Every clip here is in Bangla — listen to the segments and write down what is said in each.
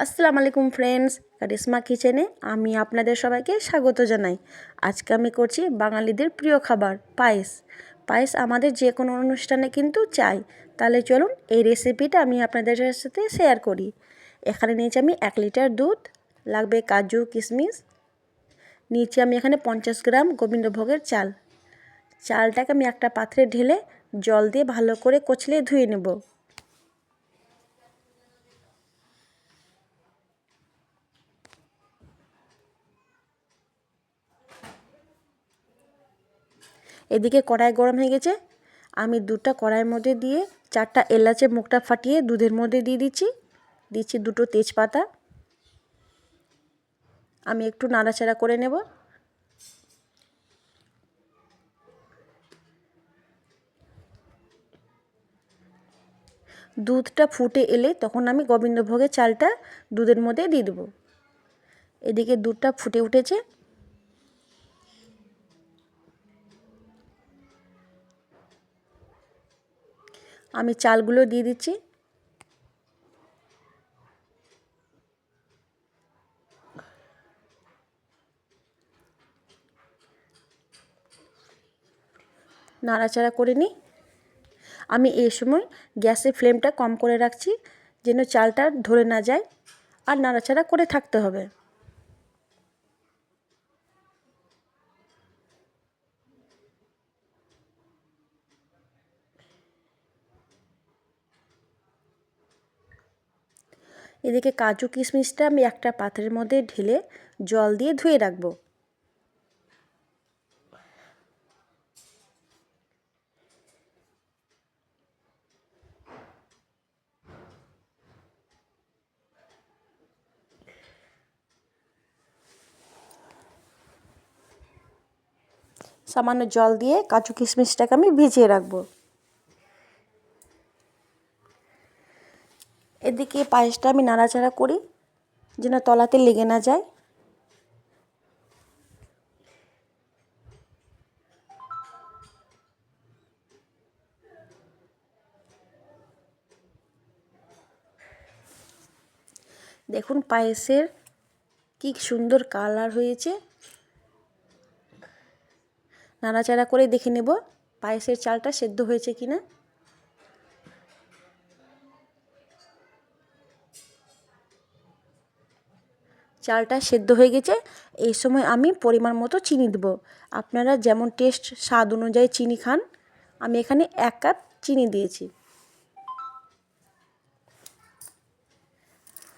আসসালামু আলাইকুম ফ্রেন্ডস, কারিশমা কিচেনে আমি আপনাদের সবাইকে স্বাগত জানাই। আজকে আমি করছি বাঙালিদের প্রিয় খাবার পায়েস। পায়েস আমাদের যে কোনো অনুষ্ঠানে কিন্তু চাই। তাহলে চলুন এই রেসিপিটা আমি আপনাদের সাথে শেয়ার করি। এখানে নিয়েছি আমি 1 লিটার দুধ, লাগবে কাজু কিশমিশ, নিয়েছি আমি এখানে 50 গ্রাম গোবিন্দভোগের চাল। চালটাকে আমি একটা পাত্রে ঢেলে জল দিয়ে ভালো করে কচলে ধুয়ে নেব। এদিকে কড়াই গরম হয়ে গেছে, আমি দুধটা কড়াইয়ের মধ্যে দিয়ে 4টা এলাচের মুখটা ফাটিয়ে দুধের মধ্যে দিয়ে দিচ্ছি 2টো তেজপাতা। আমি একটু নাড়াচাড়া করে নেব। দুধটা ফুটে এলে তখন আমি গোবিন্দভোগের চালটা দুধের মধ্যে দিয়ে দেবো। এদিকে দুধটা ফুটে উঠেছে, আমি চালগুলো দিয়ে দিচ্ছি। নাড়াচাড়া করে নিই। আমি এই সময় গ্যাসের ফ্লেমটা কম করে রাখছি যেন চালটা ধরে না যায়, আর নাড়াচাড়া করে থাকতে হবে। এদিকে কাজু কিশমিশটা আমি একটা পাত্রের মধ্যে ঢেলে জল দিয়ে ধুয়ে রাখবো। সামান্য জল দিয়ে কাজু কিশমিশটাকে আমি ভিজিয়ে রাখবো। এদিকে পায়েসটা আমি নাড়াচাড়া করি যেন তলাতে লেগে না যায়। দেখুন পায়েসের কি সুন্দর কালার হয়েছে। নাড়াচাড়া করে দেখে নেব পায়েসের চালটা সেদ্ধ হয়েছে কিনা। চালটা সেদ্ধ হয়ে গেছে। এই সময় আমি পরিমাণ মতো চিনি দেব। আপনারা যেমন টেস্ট স্বাদ অনুযায়ী চিনি খান। আমি এখানে 1 কাপ চিনি দিয়েছি।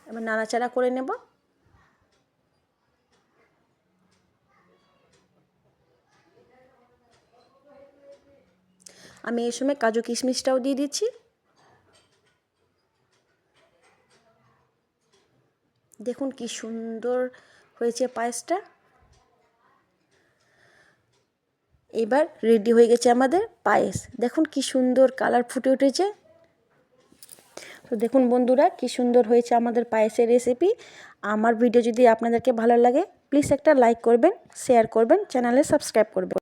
এবার নাড়াচাড়া করে নেব। আমি এই সময় কাজু কিশমিশটাও দিয়ে দিচ্ছি। দেখুন কি সুন্দর হয়েছে পায়েসটা। এবার রেডি হয়ে গেছে আমাদের পায়েস। দেখুন কি সুন্দর কালার ফুটে উঠেছে। তো দেখুন বন্ধুরা কি সুন্দর হয়েছে আমাদের পায়েসের রেসিপি। আমার ভিডিও যদি আপনাদেরকে ভালো লাগে প্লিজ একটা লাইক করবেন, শেয়ার করবেন, চ্যানেলে সাবস্ক্রাইব করবেন।